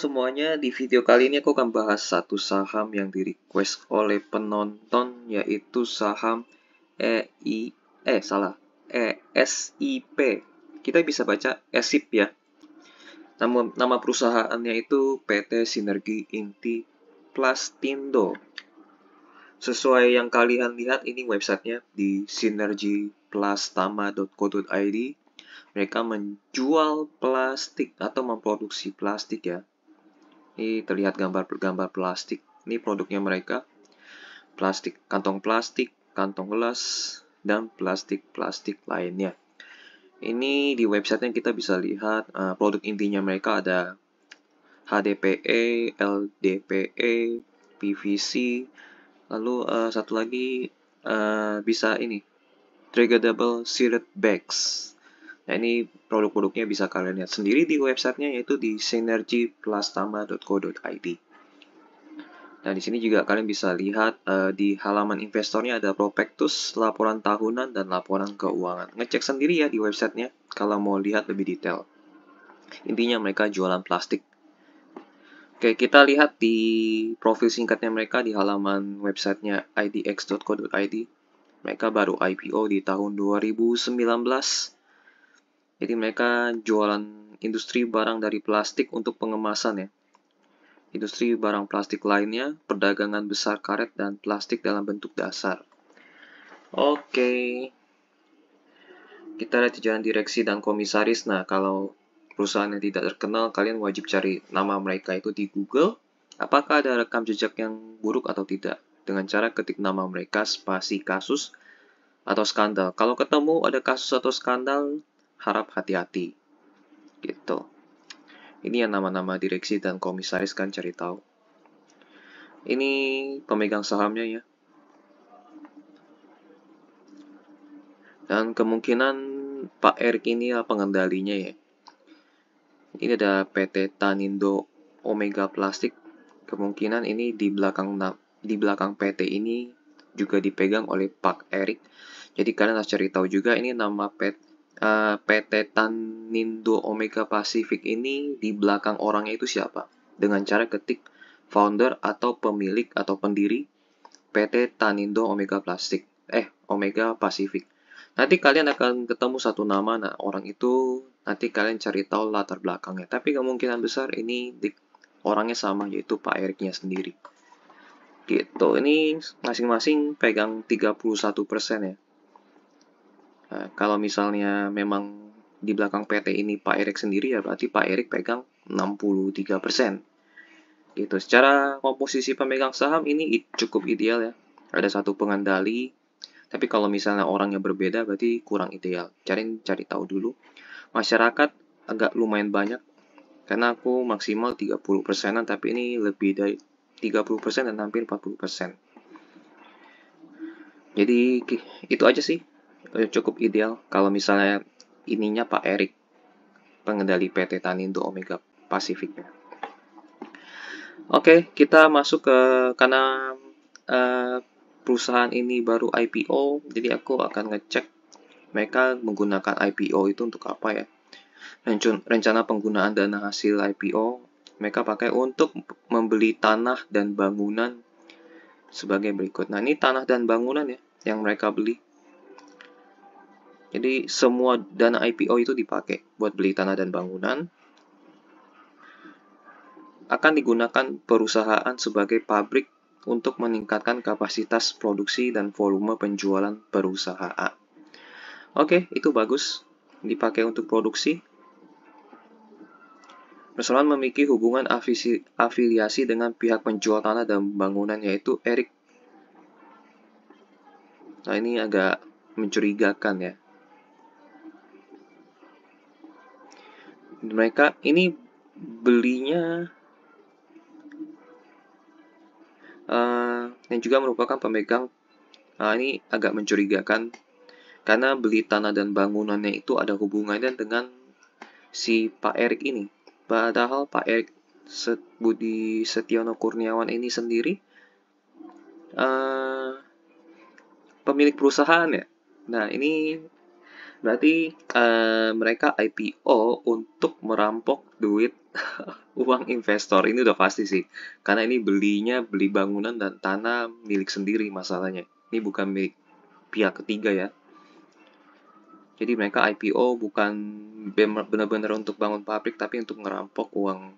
semuanya, di video kali ini aku akan bahas satu saham yang di-request oleh penonton, yaitu saham ESIP. Kita bisa baca ESIP ya. Nama perusahaannya itu PT Sinergi Inti Plastindo. Sesuai yang kalian lihat, ini websitenya di sinergiplastama.co.id. Mereka menjual plastik atau memproduksi plastik ya. Ini terlihat gambar plastik. Ini produknya mereka. Plastik, kantong gelas, dan plastik lainnya. Ini di websitenya kita bisa lihat produk intinya mereka ada HDPE, LDPE, PVC, lalu satu lagi bisa ini, degradable sealed bags. Nah, ini produk-produknya bisa kalian lihat sendiri di websitenya, yaitu di sinergiplastama.co.id. Nah, di sini juga kalian bisa lihat di halaman investornya ada prospektus, laporan tahunan, dan laporan keuangan. Ngecek sendiri ya di websitenya kalau mau lihat lebih detail. Intinya mereka jualan plastik. Oke, kita lihat di profil singkatnya mereka di halaman websitenya idx.co.id. Mereka baru IPO di tahun 2019. Jadi mereka jualan industri barang dari plastik untuk pengemasan ya. Industri barang plastik lainnya, perdagangan besar karet dan plastik dalam bentuk dasar. Oke. Kita lihat jalan direksi dan komisaris. Nah, kalau perusahaan yang tidak terkenal, kalian wajib cari nama mereka itu di Google. Apakah ada rekam jejak yang buruk atau tidak? Dengan cara ketik nama mereka, spasi kasus, atau skandal. Kalau ketemu ada kasus atau skandal, harap hati-hati. Gitu. Ini yang nama-nama direksi dan komisaris kan cari tahu. Ini pemegang sahamnya ya. Dan kemungkinan Pak Erik ini pengendalinya ya. Ini ada PT Tanindo Omega Plastik. Kemungkinan ini di belakang PT ini juga dipegang oleh Pak Erik. Jadi kalian harus cari tahu juga ini nama PT Tanindo Omega Pacific ini di belakang orangnya itu siapa. Dengan cara ketik founder atau pemilik atau pendiri PT Tanindo Omega Omega Pacific. Nanti kalian akan ketemu satu nama, nah orang itu nanti kalian cari tahu latar belakangnya. Tapi kemungkinan besar ini orangnya sama, yaitu Pak Eriknya sendiri. Gitu, ini masing-masing pegang 31% ya. Nah, kalau misalnya memang di belakang PT ini Pak Erik sendiri, ya berarti Pak Erik pegang 63%. Gitu. Secara komposisi pemegang saham ini cukup ideal ya. Ada satu pengendali. Tapi kalau misalnya orangnya berbeda berarti kurang ideal. Cari tahu dulu. Masyarakat agak lumayan banyak. Karena aku maksimal 30%-an, tapi ini lebih dari 30% dan hampir 40%. Jadi itu aja sih. Cukup ideal kalau misalnya ininya Pak Erik, pengendali PT Tanindo Omega Pacific. Oke, kita masuk karena perusahaan ini baru IPO, jadi aku akan ngecek mereka menggunakan IPO itu untuk apa ya. Rencana penggunaan dana hasil IPO, mereka pakai untuk membeli tanah dan bangunan sebagai berikut. Nah, ini tanah dan bangunan ya, yang mereka beli. Jadi, semua dana IPO itu dipakai buat beli tanah dan bangunan. Akan digunakan perusahaan sebagai pabrik untuk meningkatkan kapasitas produksi dan volume penjualan perusahaan. Oke, itu bagus. Dipakai untuk produksi. Perusahaan memiliki hubungan afiliasi dengan pihak penjual tanah dan bangunan, yaitu Erik. Nah, ini agak mencurigakan ya. Mereka ini belinya yang juga merupakan pemegang. Ini agak mencurigakan karena beli tanah dan bangunannya itu ada hubungannya dengan si Pak Erik ini. Padahal Pak Erik Budi Setiono Kurniawan ini sendiri pemilik perusahaan ya. Nah, ini Berarti mereka IPO untuk merampok duit uang investor. Ini udah pasti sih. Karena ini beli bangunan dan tanah milik sendiri masalahnya. Ini bukan milik pihak ketiga ya. Jadi mereka IPO bukan benar-benar untuk bangun pabrik, tapi untuk ngerampok uang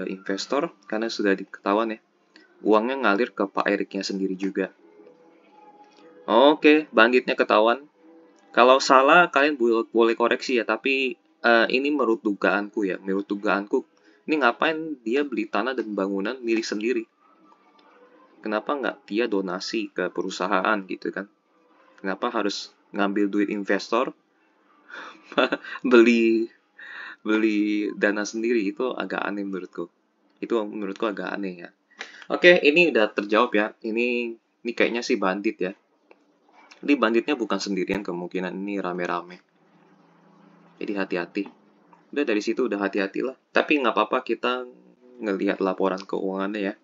investor. Karena sudah diketahuan ya, uangnya ngalir ke Pak Eriknya sendiri juga. Oke, banditnya ketahuan. Kalau salah kalian boleh koreksi ya, tapi ini menurut dugaanku ya. Menurut dugaanku, ini ngapain dia beli tanah dan bangunan milik sendiri? Kenapa nggak dia donasi ke perusahaan gitu kan? Kenapa harus ngambil duit investor, beli beli dana sendiri? Itu agak aneh menurutku. Itu menurutku agak aneh ya. Oke, ini udah terjawab ya. Ini kayaknya sih bandit ya. Ini banditnya bukan sendirian, kemungkinan ini rame-rame. Jadi hati-hati. Udah dari situ udah hati-hati lah. Tapi nggak apa-apa kita ngelihat laporan keuangannya ya.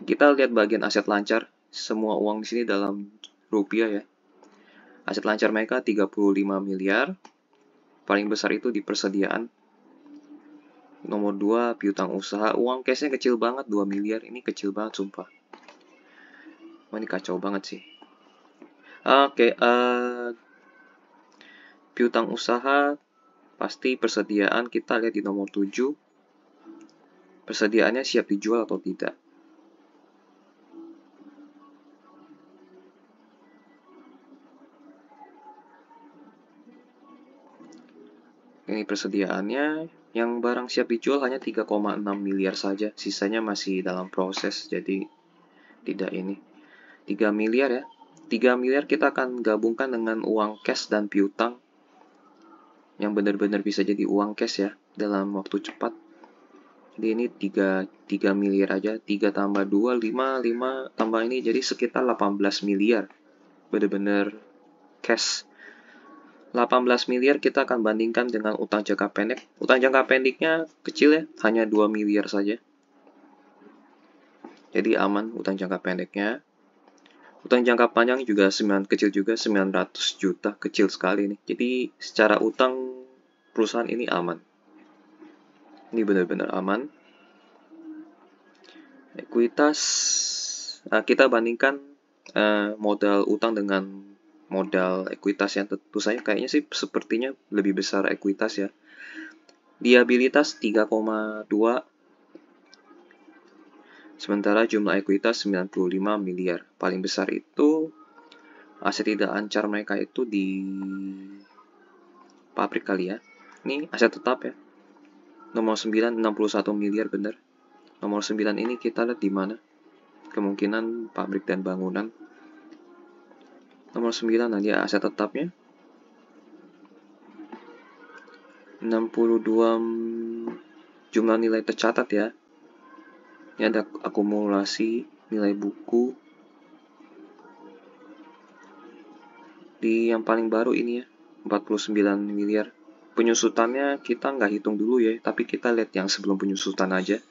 Kita lihat bagian aset lancar. Semua uang di sini dalam rupiah ya. Aset lancar mereka 35 miliar. Paling besar itu di persediaan. Nomor 2 piutang usaha. Uang cashnya kecil banget 2 miliar. Ini kecil banget sumpah. Wah, ini kacau banget sih. Oke, piutang usaha pasti persediaan kita lihat di nomor 7. Persediaannya siap dijual atau tidak. Ini persediaannya, yang barang siap dijual hanya 3,6 miliar saja. Sisanya masih dalam proses, jadi tidak ini. 3 miliar ya. 3 miliar kita akan gabungkan dengan uang cash dan piutang yang benar-benar bisa jadi uang cash ya dalam waktu cepat. Jadi ini 3 miliar aja. 3 tambah 2, 5 tambah ini jadi sekitar 18 miliar. Benar-benar cash. 18 miliar kita akan bandingkan dengan utang jangka pendek. Utang jangka pendeknya kecil ya, hanya 2 miliar saja. Jadi aman utang jangka pendeknya. Utang jangka panjang juga kecil juga, 900 juta, kecil sekali nih. Jadi secara utang perusahaan ini aman. Ini benar-benar aman. Ekuitas, kita bandingkan modal utang dengan modal ekuitas yang tentu saja kayaknya sih sepertinya lebih besar ekuitas ya. Liabilitas 3,2, sementara jumlah ekuitas 95 miliar. Paling besar itu aset tidak lancar mereka itu di pabrik kali ya. Ini aset tetap ya. Nomor 9 61 miliar bener. Nomor 9 ini kita lihat di mana? Kemungkinan pabrik dan bangunan. Nomor 9 nanti aset tetapnya 62 jumlah nilai tercatat ya. Ini ada akumulasi nilai buku. Di yang paling baru ini ya, 49 miliar. Penyusutannya kita nggak hitung dulu ya, tapi kita lihat yang sebelum penyusutan aja.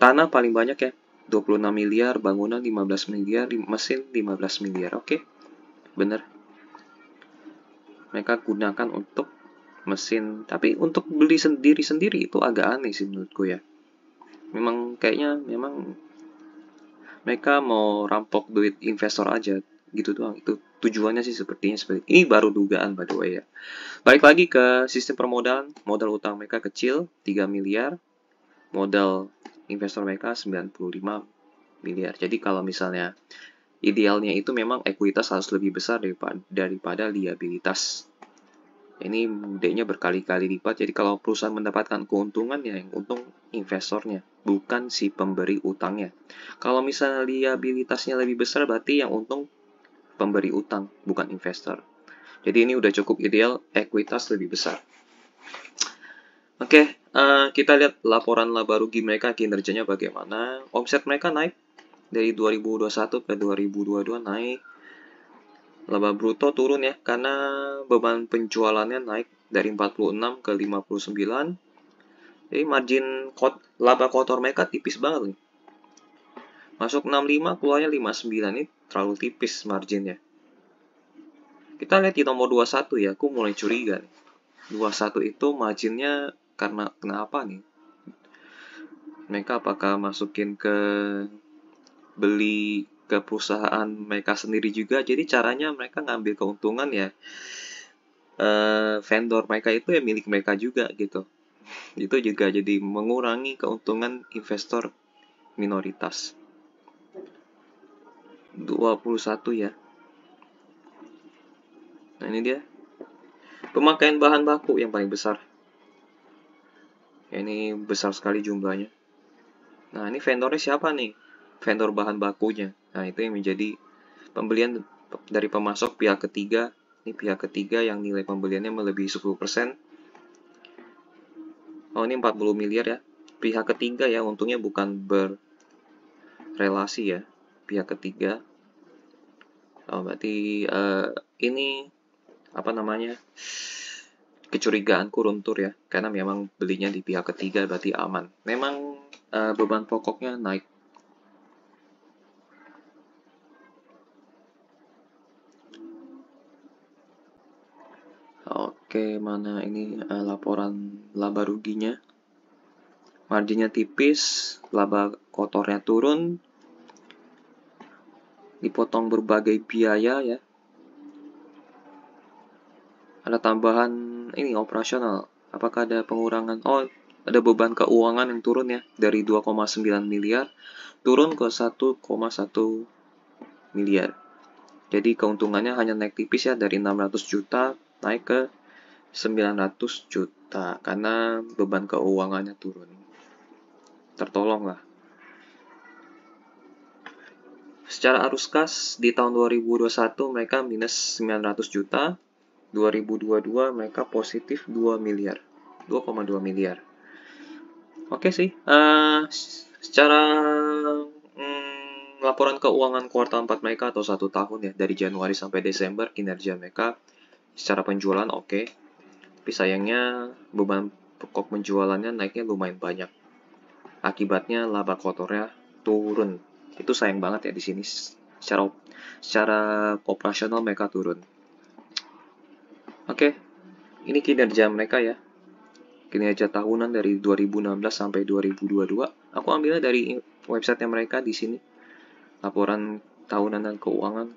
Tanah paling banyak ya, 26 miliar, bangunan 15 miliar, mesin 15 miliar. Oke, bener. Mereka gunakan untuk mesin, tapi untuk beli sendiri-sendiri itu agak aneh sih menurutku ya. Memang kayaknya mereka mau rampok duit investor aja gitu doang. Itu tujuannya sih sepertinya seperti ini. Baru dugaan by the way ya. Balik lagi ke sistem permodalan. Modal utang mereka kecil 3 miliar. Modal investor mereka 95 miliar. Jadi kalau misalnya idealnya itu memang ekuitas harus lebih besar daripada liabilitas. Ini D-nya berkali-kali lipat. Jadi kalau perusahaan mendapatkan keuntungan ya yang untung investornya, bukan si pemberi utangnya. Kalau misalnya liabilitasnya lebih besar berarti yang untung pemberi utang, bukan investor. Jadi ini udah cukup ideal, ekuitas lebih besar. Oke, kita lihat laporan laba rugi mereka, kinerjanya bagaimana. Omset mereka naik dari 2021 ke 2022 naik. Laba bruto turun ya, karena beban penjualannya naik dari 46 ke 59. Jadi margin laba kotor mereka tipis banget nih. Masuk 65, keluarnya 59. Ini terlalu tipis marginnya. Kita lihat di nomor 21 ya, aku mulai curiga nih. 21 itu marginnya karena kenapa nih? Mereka apakah masukin ke beli ke perusahaan mereka sendiri juga, jadi caranya mereka ngambil keuntungan ya, vendor mereka itu ya milik mereka juga gitu. Itu juga jadi mengurangi keuntungan investor minoritas. 21 ya. Nah ini dia. Pemakaian bahan baku yang paling besar. Ini besar sekali jumlahnya. Nah ini vendornya siapa nih? Vendor bahan bakunya. Nah itu yang menjadi pembelian dari pemasok pihak ketiga. Ini pihak ketiga yang nilai pembeliannya melebihi 10%. Oh ini 40 miliar ya. Pihak ketiga ya, untungnya bukan berrelasi ya. Pihak ketiga. Oh berarti ini apa namanya, kecurigaanku runtuh ya, karena memang belinya di pihak ketiga berarti aman. Memang beban pokoknya naik. Oke, mana ini laporan laba ruginya. Marginnya tipis, laba kotornya turun, dipotong berbagai biaya ya. Ada tambahan ini operasional. Apakah ada pengurangan? Oh, ada beban keuangan yang turun ya, dari 2,9 miliar turun ke 1,1 miliar. Jadi keuntungannya hanya naik tipis ya, dari 600 juta naik ke 900 juta karena beban keuangannya turun. Tertolong lah. Secara arus kas di tahun 2021 mereka minus 900 juta, 2022 mereka positif 2 miliar, 2,2 miliar. Oke sih, secara laporan keuangan kuartal 4 mereka atau 1 tahun ya, dari Januari sampai Desember kinerja mereka secara penjualan oke. Tapi sayangnya beban pokok penjualannya naiknya lumayan banyak. Akibatnya laba kotornya turun. Itu sayang banget ya di sini. Secara operasional mereka turun. Oke, ini kinerja mereka ya. Kinerja tahunan dari 2016 sampai 2022. Aku ambilnya dari website mereka di sini. Laporan tahunan dan keuangan.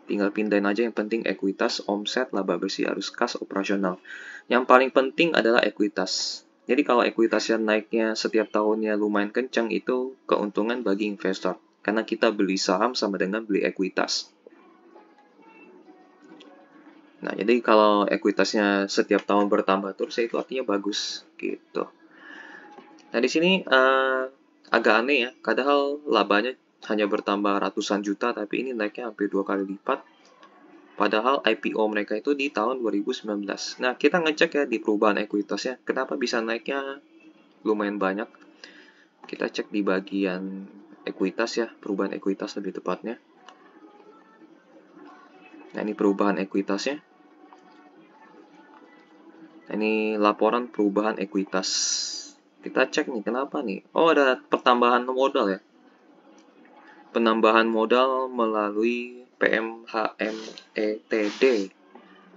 Tinggal pindahin aja, yang penting ekuitas, omset, laba bersih, arus kas, operasional. Yang paling penting adalah ekuitas. Jadi kalau ekuitasnya naiknya setiap tahunnya lumayan kencang, itu keuntungan bagi investor. Karena kita beli saham sama dengan beli ekuitas. Nah, jadi kalau ekuitasnya setiap tahun bertambah terus, itu artinya bagus gitu. Nah, di sini agak aneh ya, padahal labanya hanya bertambah ratusan juta, tapi ini naiknya hampir 2 kali lipat. Padahal IPO mereka itu di tahun 2019. Nah, kita ngecek ya di perubahan ekuitasnya, kenapa bisa naiknya lumayan banyak. Kita cek di bagian ekuitas ya, perubahan ekuitas lebih tepatnya. Nah, ini perubahan ekuitasnya. Nah, ini laporan perubahan ekuitas. Kita cek nih, kenapa nih? Oh, ada pertambahan modal ya. Penambahan modal melalui PMHMETD.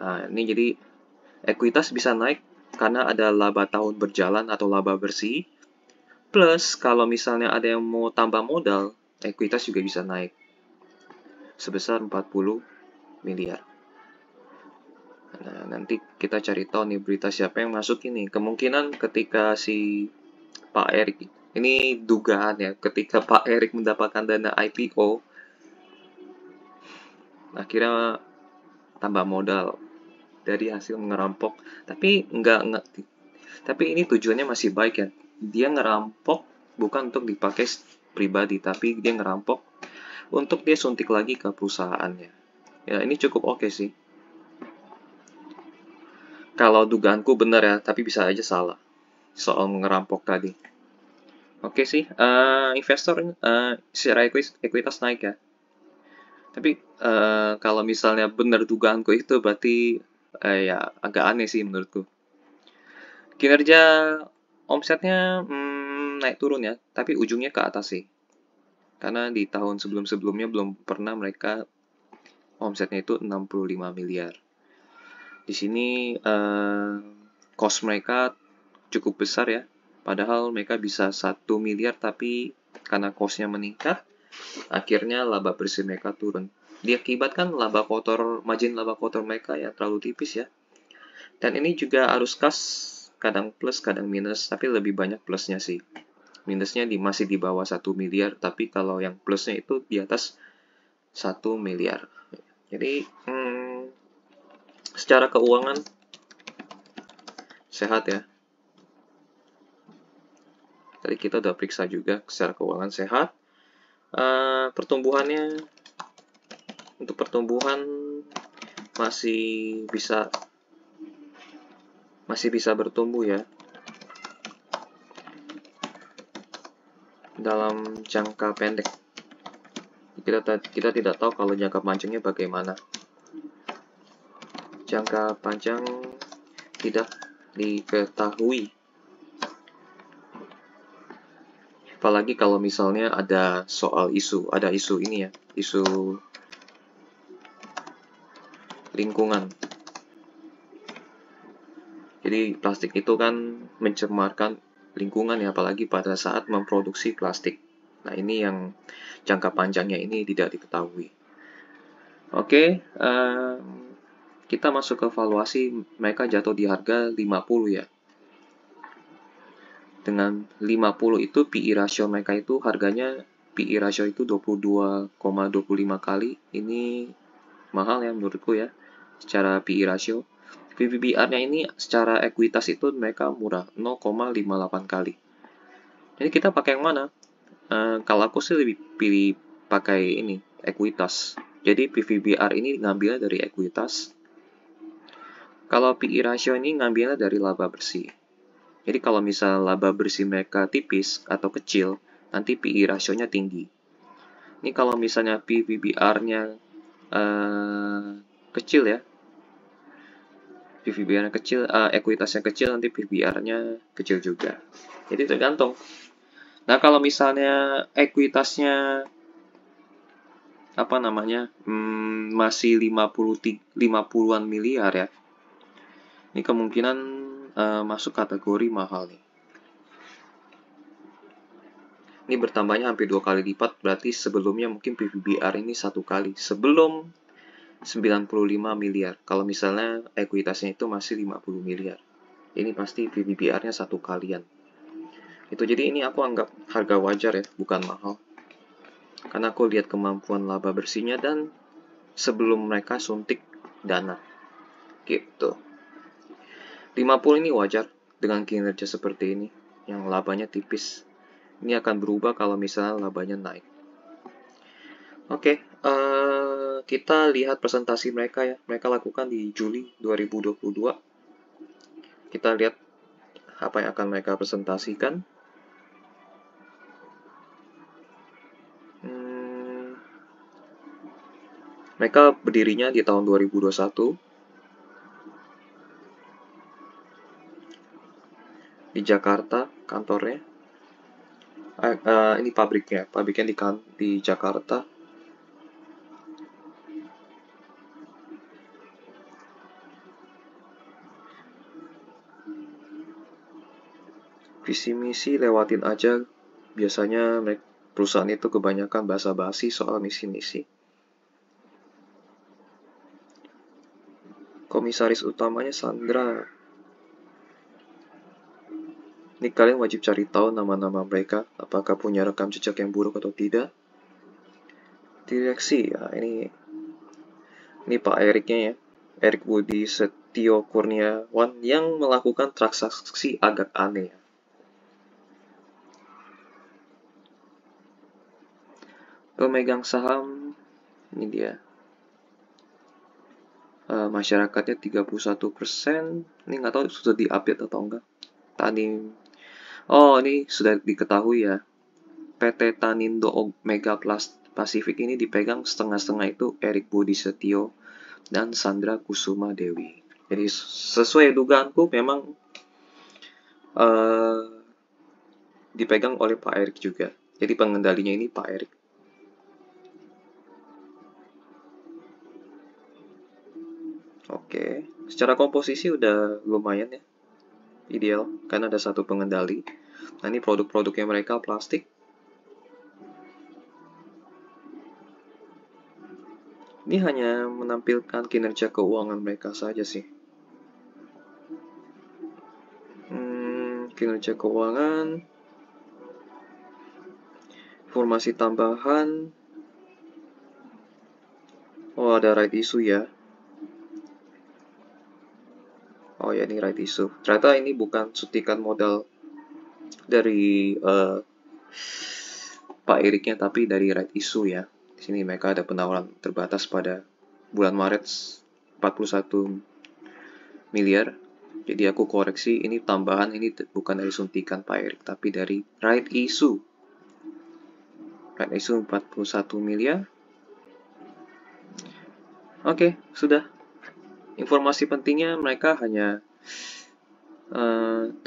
Nah, ini jadi ekuitas bisa naik karena ada laba tahun berjalan atau laba bersih. Plus, kalau misalnya ada yang mau tambah modal, ekuitas juga bisa naik. Sebesar 40 miliar. Nah, nanti kita cari tahu nih berita siapa yang masuk ini. Kemungkinan ketika si Pak Erik, ini dugaan ya, ketika Pak Erik mendapatkan dana IPO, akhirnya tambah modal dari hasil ngerampok. Tapi tapi ini tujuannya masih baik ya. Dia ngerampok bukan untuk dipakai pribadi, tapi dia ngerampok untuk dia suntik lagi ke perusahaannya. Ya, ini cukup oke sih. Kalau dugaanku benar ya, tapi bisa aja salah soal ngerampok tadi. Oke sih, investor secara ekuitas naik ya. Tapi kalau misalnya benar dugaanku itu berarti ya agak aneh sih menurutku. Kinerja omsetnya naik turun ya, tapi ujungnya ke atas sih. Karena di tahun sebelum-sebelumnya belum pernah mereka omsetnya itu 65 miliar. Di sini cost mereka cukup besar ya. Padahal mereka bisa 1 miliar tapi karena costnya meningkat, akhirnya laba bersih mereka turun. Diakibatkan margin laba kotor mereka ya terlalu tipis ya. Dan ini juga arus kas kadang plus kadang minus, tapi lebih banyak plusnya sih. Minusnya masih di bawah 1 miliar, tapi kalau yang plusnya itu di atas 1 miliar. Jadi secara keuangan sehat ya. Tadi kita udah periksa juga secara keuangan sehat. Pertumbuhannya, untuk pertumbuhan masih bisa bertumbuh ya dalam jangka pendek. Kita tidak tahu kalau jangka panjangnya bagaimana. Jangka panjang tidak diketahui. Apalagi kalau misalnya ada isu ini ya, isu lingkungan. Jadi plastik itu kan mencemarkan lingkungan ya, apalagi pada saat memproduksi plastik. Nah, ini yang jangka panjangnya ini tidak diketahui. Oke, kita masuk ke valuasi. Mereka jatuh di harga 50 ya. Dengan 50 itu PI ratio mereka itu harganya, PI ratio itu 22,25 kali. Ini mahal ya menurutku ya, secara PI ratio. PBBR-nya ini secara ekuitas itu mereka murah, 0,58 kali. Jadi kita pakai yang mana? Kalau aku sih lebih pilih pakai ini, ekuitas. Jadi PVBR ini ngambilnya dari ekuitas. Kalau PI ratio ini ngambilnya dari laba bersih. Jadi kalau misal laba bersih mereka tipis atau kecil, nanti PI rasionya tinggi. Ini kalau misalnya PVBR-nya kecil ya, PVBR-nya kecil, ekuitasnya kecil, nanti PVBR-nya kecil juga. Jadi tergantung. Nah, kalau misalnya ekuitasnya masih 50-an miliar ya, ini kemungkinan masuk kategori mahal nih. Ini bertambahnya hampir 2 kali lipat, berarti sebelumnya mungkin PVBR ini 1 kali. Sebelum 95 miliar. Kalau misalnya ekuitasnya itu masih 50 miliar. Ini pasti PVBR-nya 1 kalian. Itu jadi ini aku anggap harga wajar ya, bukan mahal. Karena aku lihat kemampuan laba bersihnya dan sebelum mereka suntik dana. Gitu. 50 ini wajar dengan kinerja seperti ini, yang labanya tipis. Ini akan berubah kalau misalnya labanya naik. Oke, kita lihat presentasi mereka ya. Mereka lakukan di Juli 2022. Kita lihat apa yang akan mereka presentasikan. Mereka berdirinya di tahun 2021 di Jakarta kantornya. Ini pabriknya di Jakarta. Visi misi lewatin aja. Biasanya perusahaan itu kebanyakan basa-basi soal misi-misi. Komisaris utamanya Sandra. Ini kalian wajib cari tahu nama-nama mereka, apakah punya rekam jejak yang buruk atau tidak. Direksi ya, ini Pak Eriknya ya. Erik Budi Setio Kurniawan yang melakukan transaksi agak aneh. Pemegang saham, ini dia. Masyarakatnya 31%. Ini nggak tahu sudah di-update atau enggak. Ini sudah diketahui ya. PT Tanindo Omega Pacific ini dipegang setengah-setengah itu Erik Budi Setio dan Sandra Kusuma Dewi. Jadi sesuai dugaanku memang dipegang oleh Pak Erik juga. Jadi pengendalinya ini Pak Erik. Oke, secara komposisi udah lumayan ya, ideal, karena ada satu pengendali. Nah, ini produk-produknya mereka plastik. Ini hanya menampilkan kinerja keuangan mereka saja sih. Kinerja keuangan, informasi tambahan. Oh, ada right issue ya. Oh ya, ini right issue. Ternyata ini bukan suntikan modal dari Pak Eriknya, tapi dari right issue ya. Di sini mereka ada penawaran terbatas pada bulan Maret 41 miliar. Jadi aku koreksi, ini tambahan, ini bukan dari suntikan Pak Erik, tapi dari right issue. Right issue 41 miliar. Oke, sudah. Informasi pentingnya mereka hanya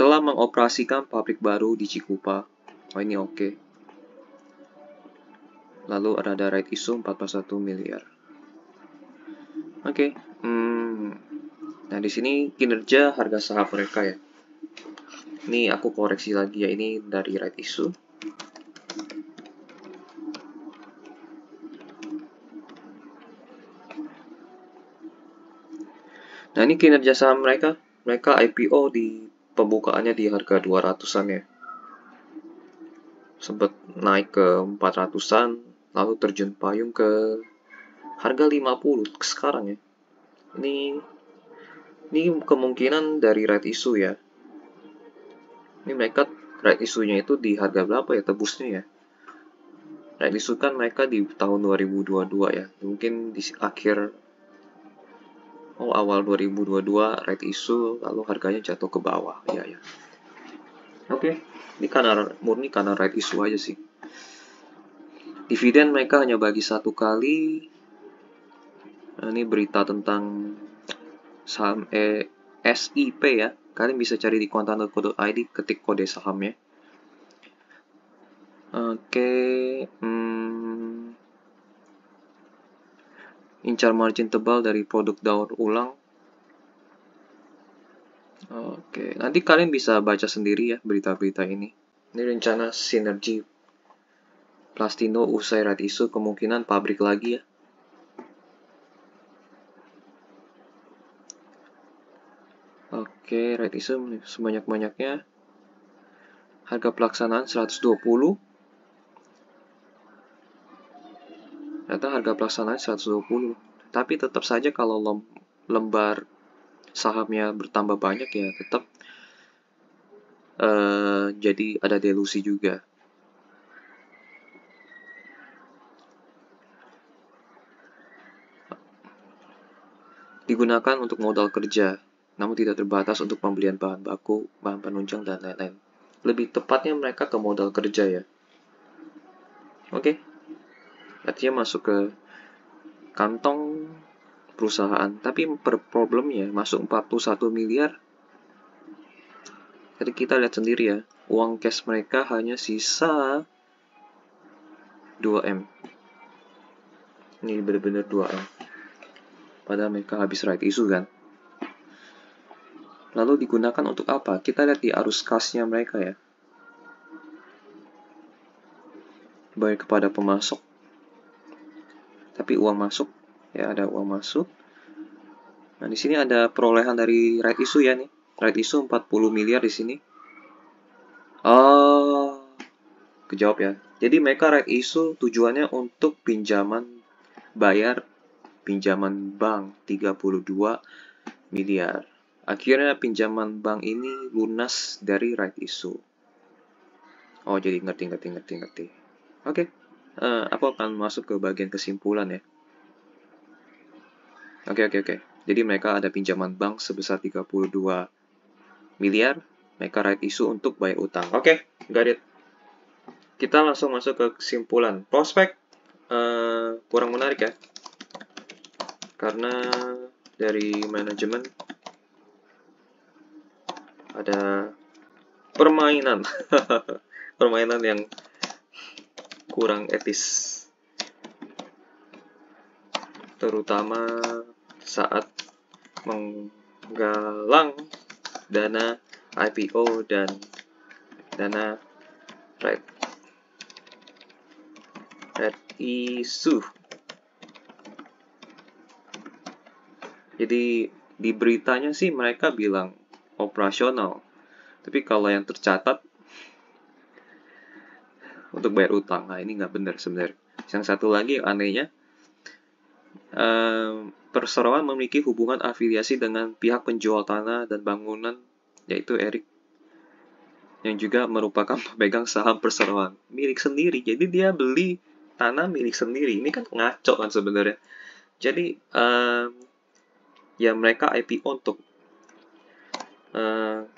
telah mengoperasikan pabrik baru di Cikupa. Oh, ini oke. Lalu ada right issue 41 miliar. Oke. Nah, di sini kinerja harga saham mereka ya. Ini aku koreksi lagi ya, ini dari right issue. Nah, ini kinerja saham mereka. Mereka IPO di pembukaannya di harga 200-an ya. Sempat naik ke 400-an, lalu terjun payung ke harga 50 sekarang ya. Ini kemungkinan dari right issue ya. Ini mereka right issue-nya itu di harga berapa ya tebusnya ya? Right issue kan mereka di tahun 2022 ya. Mungkin di akhir awal 2022 right issue, lalu harganya jatuh ke bawah. Ya. Oke. Ini murni karena right issue aja sih. Dividen mereka hanya bagi satu kali. Nah, ini berita tentang saham SIP ya. Kalian bisa cari di kuantan.co.id, ketik kode sahamnya. Oke. Incar margin tebal dari produk daur ulang. Oke, nanti kalian bisa baca sendiri ya berita-berita ini. Ini rencana sinergi Plastino usai right issue, kemungkinan pabrik lagi ya. Oke, right issue sebanyak-banyaknya. Harga pelaksanaan 120. Ternyata harga pelaksanaan 120. Tapi tetap saja kalau lembar sahamnya bertambah banyak ya tetap jadi ada delusi juga. Digunakan untuk modal kerja, namun tidak terbatas untuk pembelian bahan baku, bahan penunjang, dan lain-lain. Lebih tepatnya mereka ke modal kerja ya. Oke. Artinya masuk ke kantong perusahaan. Tapi problemnya masuk 41 miliar. Jadi kita lihat sendiri ya, uang cash mereka hanya sisa 2M. Ini benar-benar 2M. Padahal mereka habis right issue kan. Lalu digunakan untuk apa? Kita lihat di arus kasnya mereka ya. Bayar kepada pemasok. Tapi uang masuk, ya ada uang masuk. Nah, di sini ada perolehan dari right issue ya nih. Right issue 40 miliar di sini. Oh, kejawab ya. Jadi mereka right issue tujuannya untuk bayar pinjaman bank 32 miliar. Akhirnya pinjaman bank ini lunas dari right issue. Oh, jadi ngerti. Oke. Aku akan masuk ke bagian kesimpulan ya. Oke. Jadi mereka ada pinjaman bank sebesar 32 miliar. Mereka right issue untuk bayar utang. Oke, got it. Kita langsung masuk ke kesimpulan. Prospek kurang menarik ya. Karena dari manajemen ada permainan. Permainan yang kurang etis. Terutama saat menggalang dana IPO dan dana red issue. Jadi di beritanya sih mereka bilang operasional, tapi kalau yang tercatat untuk bayar utang, nah ini nggak benar sebenarnya. Yang satu lagi anehnya, perseroan memiliki hubungan afiliasi dengan pihak penjual tanah dan bangunan, yaitu Eric, yang juga merupakan pemegang saham perseroan milik sendiri. Jadi dia beli tanah milik sendiri. Ini kan ngaco kan sebenarnya. Jadi ya mereka IPO untuk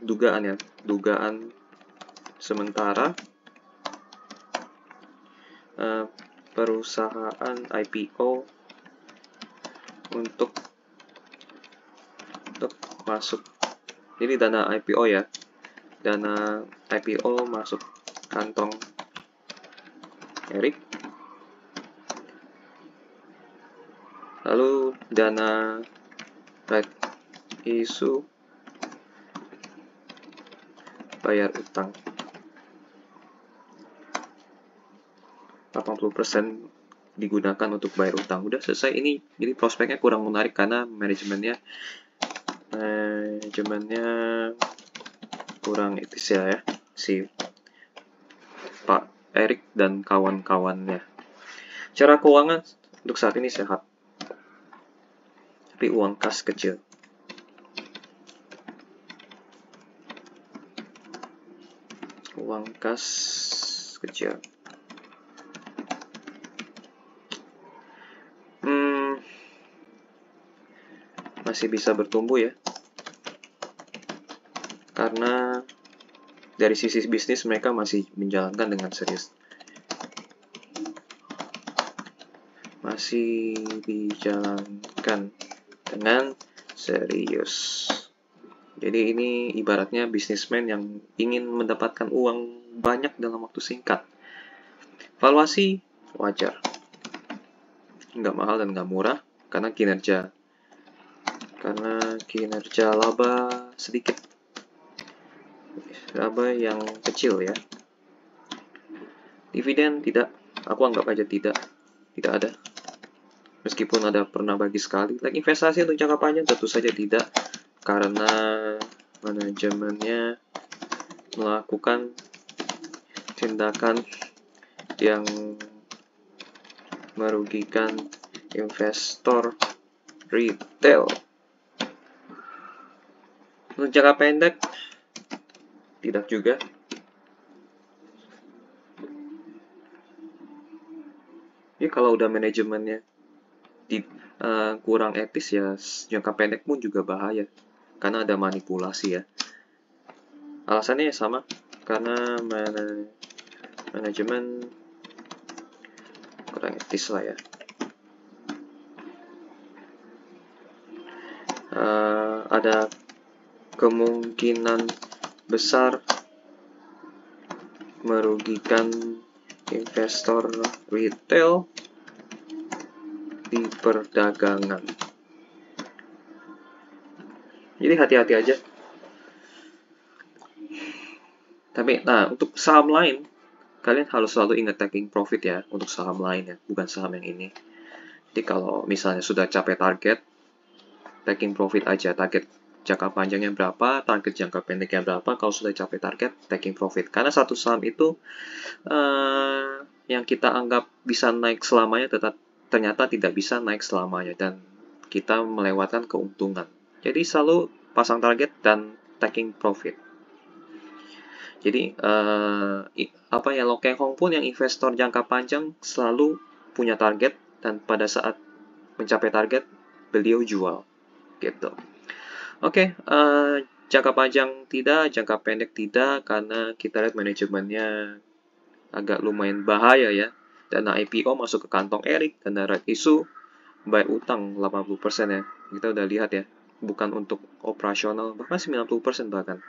dugaan sementara perusahaan IPO untuk masuk. Ini dana IPO ya, dana IPO masuk kantong Eric. Lalu dana right issue bayar utang 80% digunakan untuk bayar utang. Udah selesai ini. Jadi prospeknya kurang menarik karena manajemennya kurang etis ya si Pak Eric dan kawan-kawannya. Cara keuangan untuk saat ini sehat, tapi uang kas kecil. Masih bisa bertumbuh ya, karena dari sisi bisnis mereka masih menjalankan dengan serius. Jadi ini ibaratnya bisnismen yang ingin mendapatkan uang banyak dalam waktu singkat. Valuasi wajar, nggak mahal dan nggak murah karena kinerja laba sedikit, laba yang kecil ya. Dividen tidak, aku anggap aja tidak ada. Meskipun ada pernah bagi sekali. Like investasi untuk jangka panjang tentu saja tidak, karena manajemennya melakukan tindakan yang merugikan investor retail. Untuk jangka pendek tidak juga. Ya kalau udah manajemennya kurang etis ya, jangka pendek pun juga bahaya karena ada manipulasi ya. Alasannya sama, karena manajemen kurang etis lah ya. Ada kemungkinan besar merugikan investor retail di perdagangan. Jadi hati-hati aja. Tapi untuk saham lain, kalian harus selalu ingat taking profit ya untuk saham lain ya, bukan saham yang ini. Jadi kalau misalnya sudah capai target, taking profit aja. Target jangka panjangnya berapa, target jangka pendeknya berapa. Kalau sudah capai target, taking profit. Karena satu saham itu yang kita anggap bisa naik selamanya ternyata tidak bisa naik selamanya dan kita melewatkan keuntungan. Jadi selalu pasang target dan taking profit. Jadi Lo Keng Hong pun yang investor jangka panjang selalu punya target dan pada saat mencapai target beliau jual gitu. Oke, jangka panjang tidak, jangka pendek tidak, karena kita lihat manajemennya agak lumayan bahaya ya. Dana IPO masuk ke kantong Eric, dana right issue, bayar utang 80% ya. Kita udah lihat ya, bukan untuk operasional, bahkan 90% bahkan.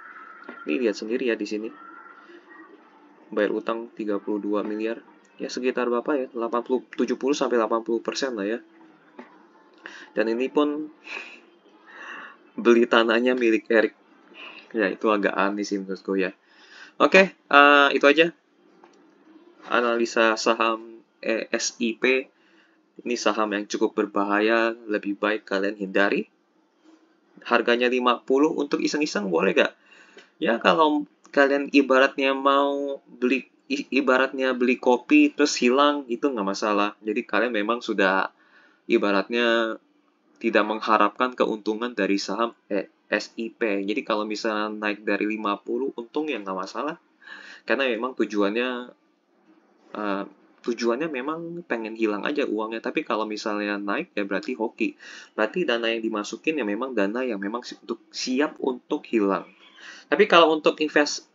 Ini lihat sendiri ya di sini. Bayar utang 32 miliar. Ya sekitar berapa ya? 70 sampai 80% lah ya. Dan ini pun beli tanahnya milik Erik. Ya, itu agak aneh sih menurutku ya. Oke, itu aja analisa saham SIP. Ini saham yang cukup berbahaya, lebih baik kalian hindari. Harganya 50 untuk iseng-iseng boleh gak? Ya kalau kalian ibaratnya beli kopi terus hilang, itu nggak masalah. Jadi kalian memang sudah ibaratnya tidak mengharapkan keuntungan dari saham SIP. Jadi kalau misalnya naik dari 50, untung ya nggak masalah. Karena memang eh, tujuannya memang pengen hilang aja uangnya. Tapi kalau misalnya naik ya berarti hoki. Berarti dana yang dimasukin ya memang dana yang memang siap untuk hilang. Tapi kalau untuk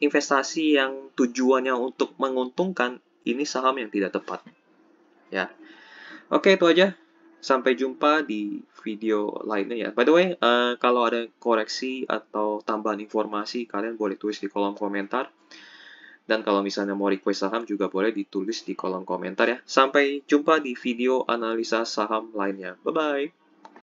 investasi yang tujuannya untuk menguntungkan, ini saham yang tidak tepat. Ya, oke itu aja. Sampai jumpa di video lainnya ya. By the way, kalau ada koreksi atau tambahan informasi, kalian boleh tulis di kolom komentar. Dan kalau misalnya mau request saham juga boleh ditulis di kolom komentar ya. Sampai jumpa di video analisa saham lainnya. Bye-bye.